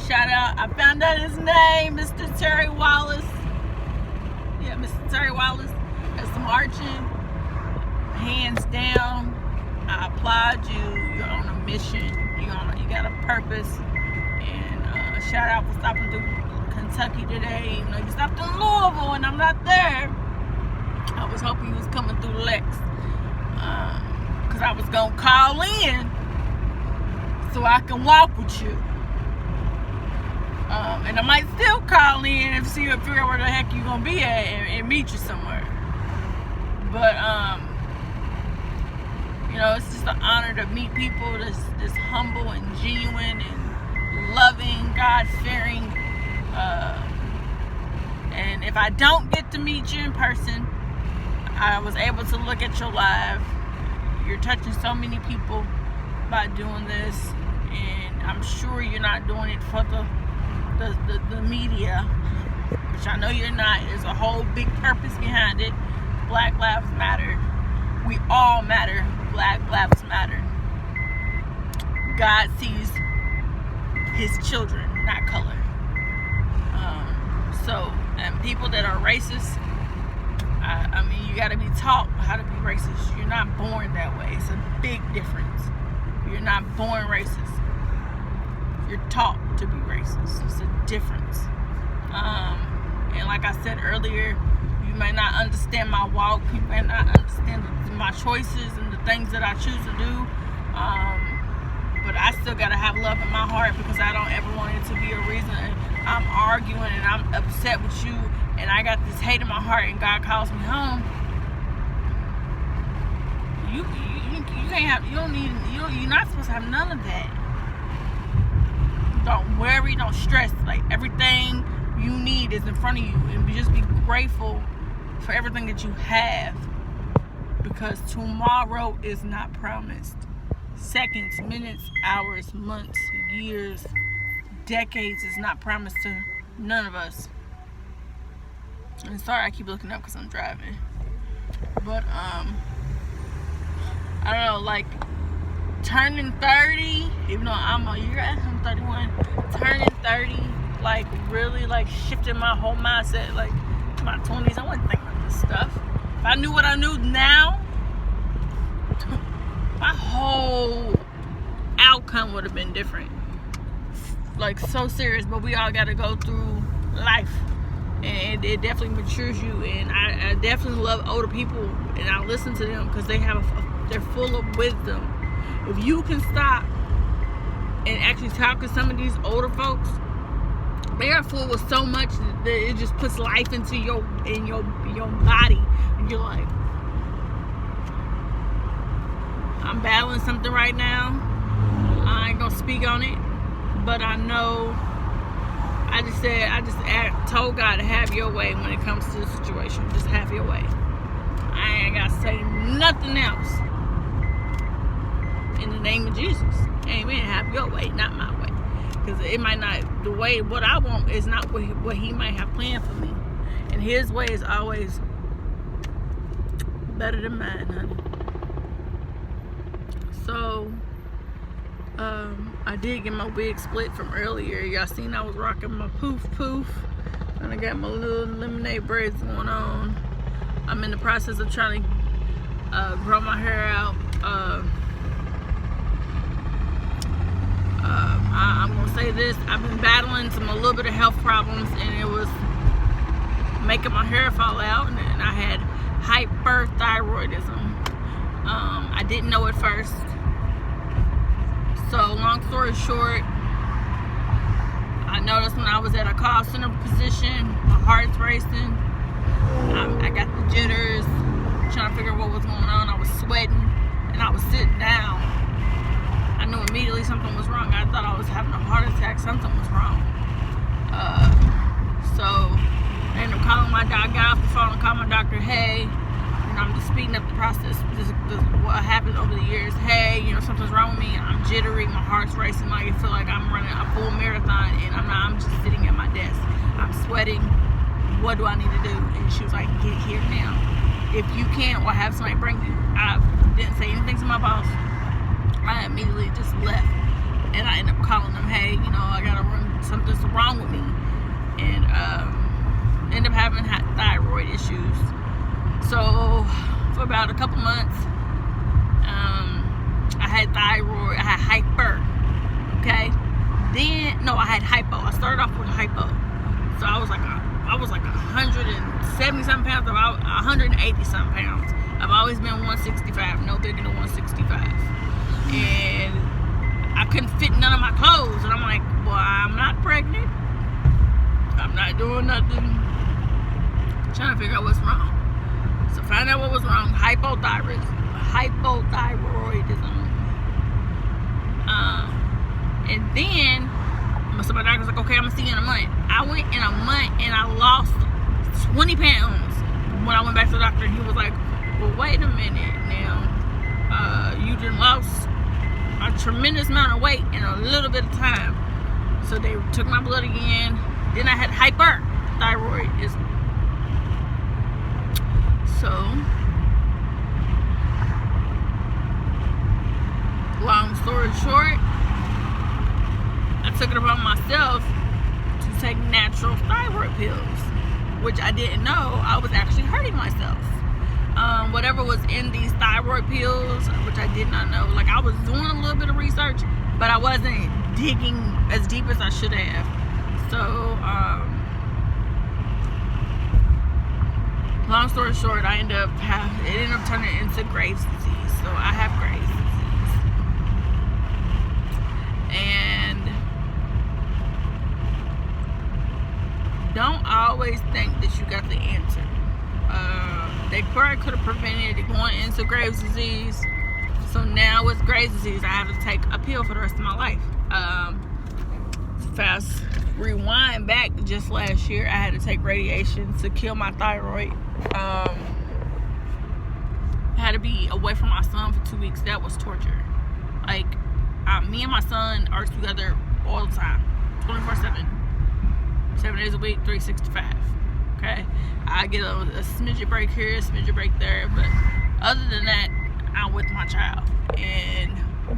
Shout out, I found out his name, Mr. Terry Wallace. Yeah, Mr. Terry Wallace. That's marching. Hands down. I applaud you. You're on a mission. You got a purpose. And shout out for stopping through Kentucky today. You know, you stopped in Louisville and I'm not there. I was hoping you was coming through Lex. Because I was going to call in so I can walk with you. And I might still call in and figure out where the heck you're going to be at and meet you somewhere. But, you know, it's just an honor to meet people that's humble and genuine and loving, God-fearing. And if I don't get to meet you in person, I was able to look at your live. You're touching so many people by doing this. And I'm sure you're not doing it for the media, which I know you're not. There's a whole big purpose behind it. Black lives matter. We all matter. Black lives matter. God sees his children, not color. And people that are racist, I mean, you got to be taught how to be racist. You're not born that way. It's a big difference. You're not born racist. You're taught to be racist. It's a difference. And like I said earlier, you may not understand my walk. You may not understand my choices and the things that I choose to do. But I still got to have love in my heart because I don't ever want it to be a reason I'm arguing and I'm upset with you and I got this hate in my heart and God calls me home. You can't have, you're not supposed to have none of that. Don't worry, don't stress. Like, everything you need is in front of you, and just be grateful for everything that you have, because tomorrow is not promised. Seconds, minutes, hours, months, years, decades is not promised to none of us. And sorry I keep looking up because I'm driving, but I don't know, like, turning 30, even though I'm 31, turning 30, like, really, like, shifted my whole mindset. Like, my 20s, I wasn't thinking about this stuff. If I knew what I knew now, my whole outcome would have been different. Like, so serious, but we all got to go through life, and it definitely matures you. And I definitely love older people, and I listen to them because they're full of wisdom. If you can stop and actually talk to some of these older folks, they are full of so much that it just puts life into your body, and you're like, I'm battling something right now. I ain't gonna speak on it, but I know. I just told God to have your way when it comes to the situation. Just have your way. I ain't gotta say nothing else. In the name of Jesus, amen. Have your way, not my way, because it might not, the way what I want is not what he might have planned for me, and his way is always better than mine, honey. So I did get my wig split from earlier. Y'all seen I was rocking my poof, and I got my little lemonade braids going on. I'm in the process of trying to grow my hair out. I'm gonna say this, I've been battling a little bit of health problems, and it was making my hair fall out, and I had hyperthyroidism. I didn't know at first. So long story short, I noticed when I was at a call center position, my heart's racing. I got the jitters, trying to figure out what was going on. I was sweating, and I was sitting down. I knew immediately something was wrong. I thought I was having a heart attack. Something was wrong. So I ended up calling my doctor. Got off the phone and called my doctor. Hey, I'm just speeding up the process. This what happened over the years. Hey, something's wrong with me. I'm jittery. My heart's racing. Like, I feel like I'm running a full marathon, and I'm not. I'm just sitting at my desk. I'm sweating. What do I need to do? And she was like, get here now. If you can't, or have somebody bring you. I didn't say anything to my boss. I immediately just left, and I ended up calling them. Hey, I gotta run some for about a couple months. I had thyroid. I had hyper. Okay. Then I had hypo. I started off with hypo. So I was like 170 something pounds, about 180 something pounds. I've always been 165, no bigger than 165. And I couldn't fit none of my clothes. And I'm like, well, I'm not pregnant. I'm not doing nothing. Trying to figure out what's wrong. So find out what was wrong. Hypothyroidism. And then so my doctor was like, okay, I'm gonna see you in a month. I went in a month and I lost 20 pounds. When I went back to the doctor, he was like, well, wait a minute now. You just lost a tremendous amount of weight in a little bit of time. So they took my blood again. Then I had hyperthyroidism. So, long story short, I took it upon myself to take natural thyroid pills, which I didn't know I was actually hurting myself. Whatever was in these thyroid pills, which I did not know. Like, I was doing a little bit of research, but I wasn't digging as deep as I should have. So, long story short, it ended up turning into Graves' disease. So I have Graves' disease. And don't always think that you got the answer. They probably could have prevented it going into Graves' disease. So now with Graves' disease, I have to take a pill for the rest of my life. Fast rewind back just last year, I had to take radiation to kill my thyroid. I had to be away from my son for 2 weeks. That was torture. Like, me and my son are together all the time, 24/7, 7 days a week, 365. Okay, I get a smidget break here, a smidget break there, but other than that, I'm with my child. And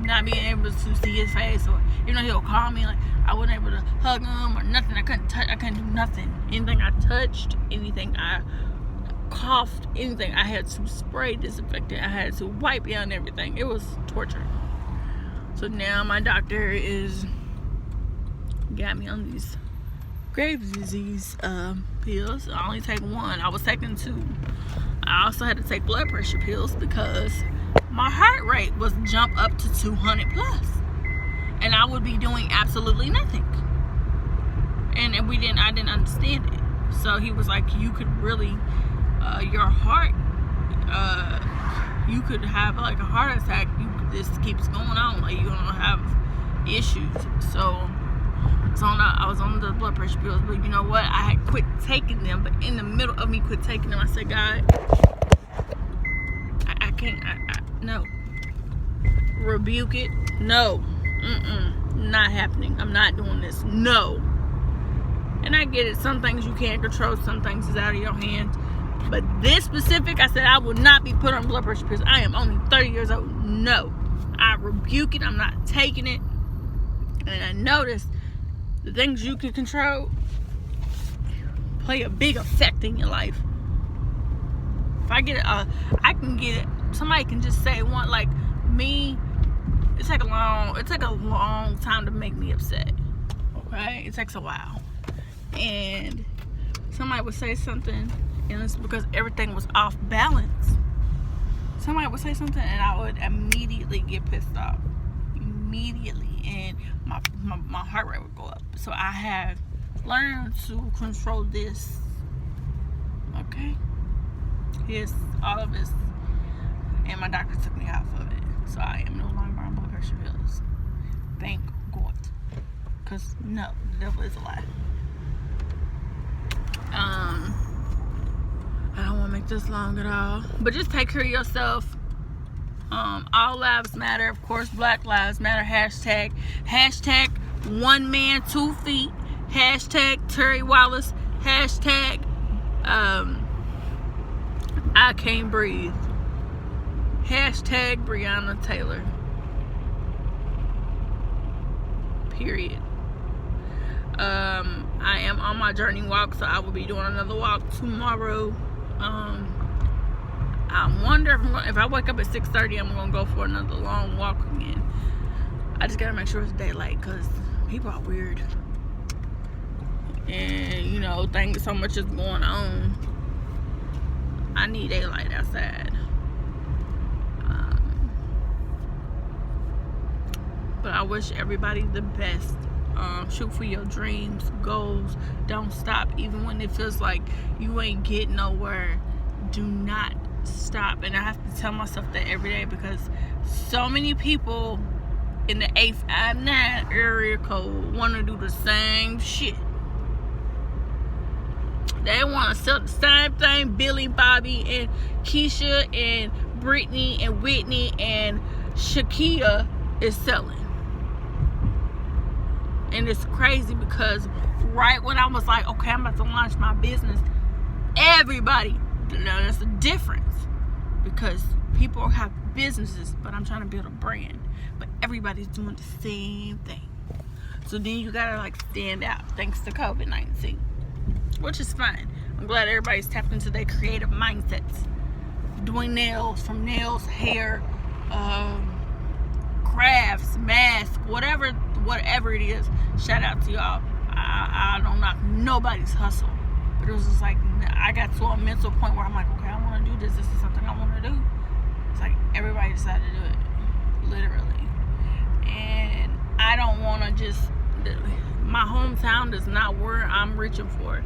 not being able to see his face, or even though he'll call me, like, I wasn't able to hug him or nothing. I couldn't do nothing. Anything I touched, anything I coughed, anything, I had to spray disinfectant. I had to wipe down everything. It was torture. So now my doctor got me on these Graves' disease pills. I only take one. I was taking 2. I also had to take blood pressure pills because my heart rate was jump up to 200 plus, and I would be doing absolutely nothing. And I didn't understand it. So he was like, you could really, your heart, you could have like a heart attack. This keeps going on, like you're gonna have issues. So I was on the blood pressure pills, but you know what? I had quit taking them, but in the middle of me quit taking them, I said, God, I can't, no. Rebuke it. No. Not happening. I'm not doing this. No. And I get it. Some things you can't control. Some things is out of your hands. But this specific, I said, I will not be put on blood pressure pills. I am only 30 years old. No. I rebuke it. I'm not taking it. And I noticed the things you can control play a big effect in your life. If I get I can get it. Somebody can just say one, like me. It take a long time to make me upset. Okay, it takes a while, and somebody would say something, and it's because everything was off balance. Somebody would say something, and I would immediately get pissed off. Immediately, and my heart rate would go up. So I have learned to control this. Okay, yes, all of this, and my doctor took me off of it, so I am no longer on blood pressure pills. Thank God, because no, the devil is a lie. I don't want to make this long at all, but just take care of yourself. All lives matter, of course. Black lives matter. Hashtag 1 man 2 feet. Hashtag Terry Wallace. Hashtag I can't breathe. Hashtag Breonna Taylor. Period. I am on my journey walk, so I will be doing another walk tomorrow. I wonder if I wake up at 6:30, I'm gonna go for another long walk again. I just gotta make sure it's daylight, because people are weird. And, you know, so much is going on. I need daylight outside. But I wish everybody the best. Shoot for your dreams, goals. Don't stop, even when it feels like you ain't getting nowhere. Do not stop. And I have to tell myself that every day, because so many people in the 859 area code want to do the same shit. They want to sell the same thing Billy, Bobby, and Keisha, and Brittany, and Whitney, and Shakia is selling. And it's crazy, because right when I was like, okay, I'm about to launch my business, everybody, there's a difference, because people have businesses, but I'm trying to build a brand, but everybody's doing the same thing. So then you gotta like stand out, thanks to COVID-19, which is fine. I'm glad everybody's tapped into their creative mindsets, doing nails, from nails, hair, crafts, masks, whatever it is. Shout out to y'all. I don't knock nobody's hustle, but it was just like, I got to a mental point where I'm like, okay, I want to do this. This is something I want to do. It's like everybody decided to do it, literally. And I don't want to just, my hometown is not where I'm reaching for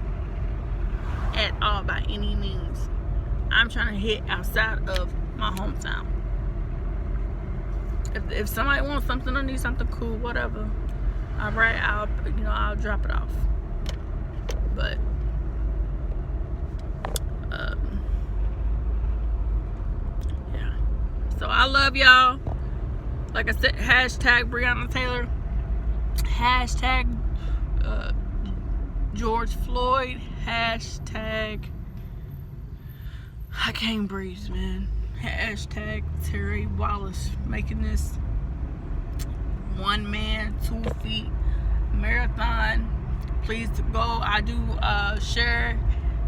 at all by any means. I'm trying to hit outside of my hometown. If somebody wants something or needs something cool, whatever, alright, I'll drop it off. But yeah. So I love y'all. Like I said, hashtag Breonna Taylor, hashtag George Floyd, hashtag I can't breathe, man. Hashtag Terry Wallace, making this 1 man, 2 feet marathon. Please go. I do share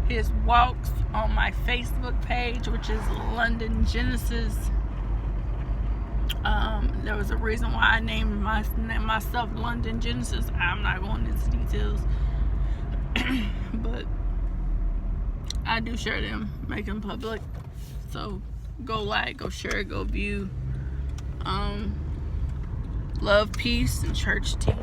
his walks on my Facebook page, which is London Genesis. There was a reason why I named myself London Genesis. I'm not going into details, but I do share them, make them public. So go like, go share, go view. Love, peace, and church tea.